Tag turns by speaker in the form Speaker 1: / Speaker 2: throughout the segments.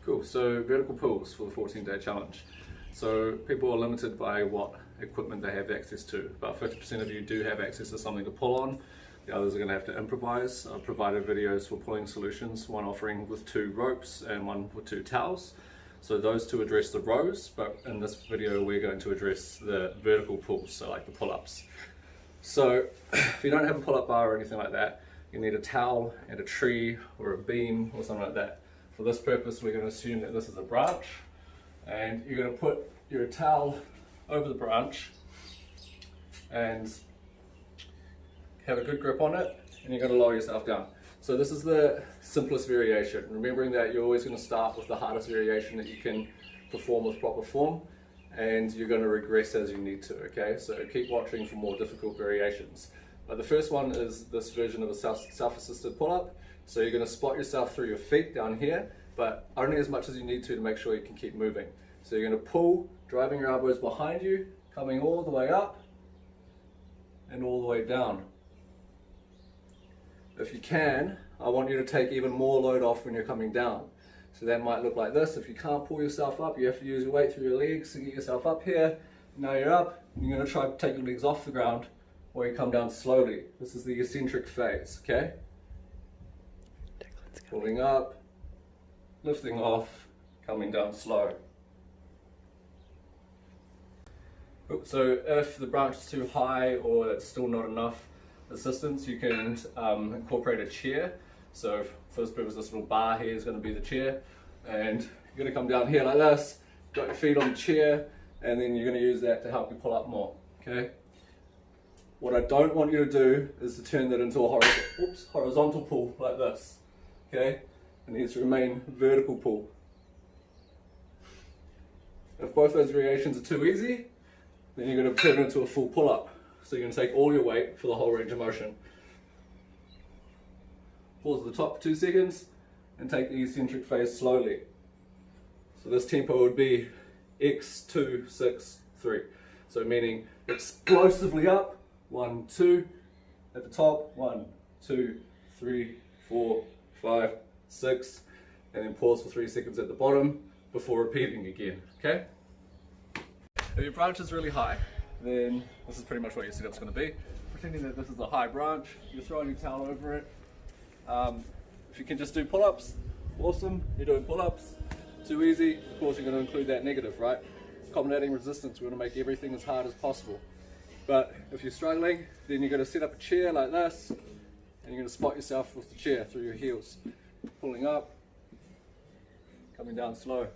Speaker 1: Cool, so vertical pulls for the 14-day challenge. So people are limited by what equipment they have access to. About 50% of you do have access to something to pull on. The others are going to have to improvise. I've provided videos for pulling solutions, one offering with 2 ropes and one with 2 towels. So those two address the rows, but in this video we're going to address the vertical pulls, so like the pull-ups. So if you don't have a pull-up bar or anything like that, you need a towel and a tree or a beam or something like that. For this purpose, we're going to assume that this is a branch, and you're going to put your towel over the branch and have a good grip on it, and you're going to lower yourself down. So this is the simplest variation, remembering that you're always going to start with the hardest variation that you can perform with proper form, and you're going to regress as you need to, okay? So keep watching for more difficult variations. But the first one is this version of a self-assisted pull-up. So you're going to spot yourself through your feet down here, but only as much as you need to make sure you can keep moving. So you're going to pull, driving your elbows behind you, coming all the way up and all the way down. If you can, I want you to take even more load off when you're coming down. So that might look like this. If you can't pull yourself up, you have to use your weight through your legs to get yourself up here. Now you're up, and you're going to try to take your legs off the ground while you come down slowly. This is the eccentric phase, okay? Pulling up, lifting off, coming down slow. So if the branch is too high or it's still not enough assistance, you can incorporate a chair. So for this purpose, this little bar here is going to be the chair, and you're going to come down here like this, got your feet on the chair, and then you're going to use that to help you pull up more, okay? What I don't want you to do is to turn that into a horizontal pull like this. Okay, it needs to remain vertical pull. If both those variations are too easy, then you're going to turn it into a full pull-up. So you're going to take all your weight for the whole range of motion. Pause at the top for 2 seconds and take the eccentric phase slowly. So this tempo would be X2, 6, 3. So meaning explosively up, 1, 2, at the top, 1, 2, 3, 4, 5, 6, and then pause for 3 seconds at the bottom before repeating again, okay? If your branch is really high, then this is pretty much what your setup's going to be. Pretending that this is a high branch, you're throwing your towel over it. If you can just do pull-ups, awesome, you're doing pull-ups. Too easy, of course you're going to include that negative, right? Accommodating resistance, we want to make everything as hard as possible. But if you're struggling, then you're going to set up a chair like this, and you're going to spot yourself with the chair through your heels. Pulling up, coming down slow.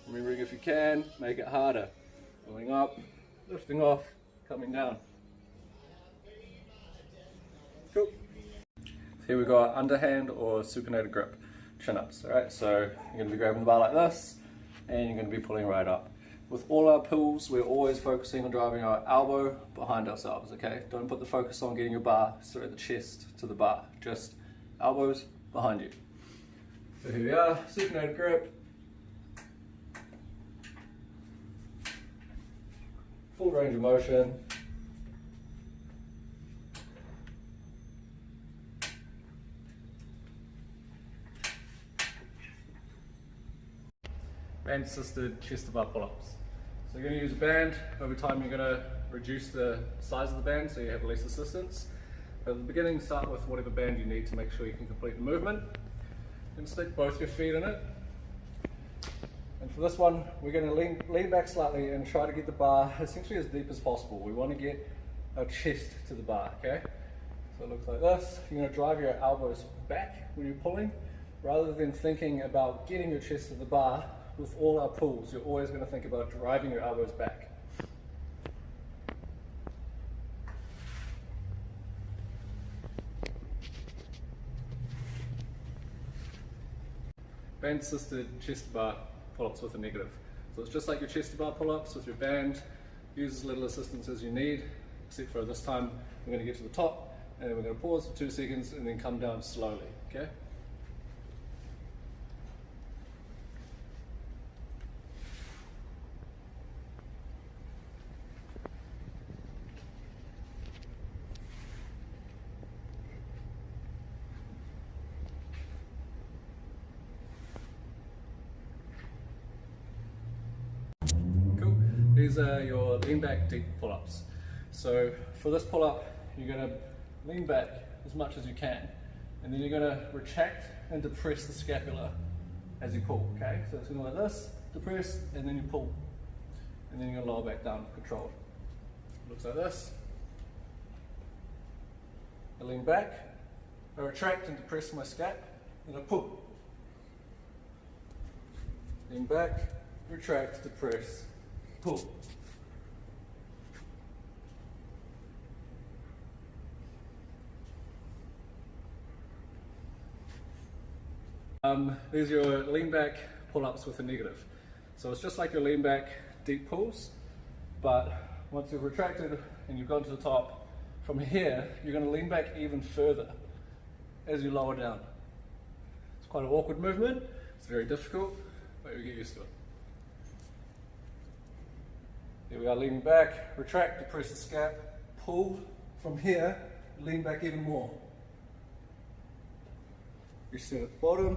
Speaker 1: Remembering, if you can, make it harder. Pulling up, lifting off, coming down. Cool. Here we got underhand or supinated grip chin-ups. Alright, so you're going to be grabbing the bar like this, and you're going to be pulling right up. With all our pulls, we're always focusing on driving our elbow behind ourselves, okay? Don't put the focus on getting your bar straight at the chest to the bar, just elbows behind you. So here we are, supinated grip. Full range of motion. Band assisted chest to bar pull-ups. So you're going to use a band. Over time you're going to reduce the size of the band so you have less assistance. But at the beginning, start with whatever band you need to make sure you can complete the movement. Then stick both your feet in it. And for this one, we're going to lean back slightly and try to get the bar essentially as deep as possible. We want to get our chest to the bar, okay? So it looks like this. You're going to drive your elbows back when you're pulling, rather than thinking about getting your chest to the bar. With all our pulls, you're always going to think about driving your elbows back. Band assisted chest to bar pull-ups with a negative. So it's just like your chest to bar pull-ups with your band. Use as little assistance as you need, except for this time we're going to get to the top, and then we're going to pause for 2 seconds and then come down slowly, okay? these are your lean back deep pull-ups. So for this pull-up, you're going to lean back as much as you can, and then you're going to retract and depress the scapula as you pull, okay? So it's going to go like this, depress, and then you pull. And then you're going to lower back down, controlled. Looks like this. I lean back, I retract and depress my scap, and I pull. Lean back, retract, depress, pull. These are your lean back pull-ups with a negative. So it's just like your lean back deep pulls, but once you've retracted and you've gone to the top, from here you're going to lean back even further as you lower down. It's quite an awkward movement, it's very difficult, but you get used to it. Here we are, leaning back, retract, depress the scap, pull. From here, lean back even more. You sit at the bottom,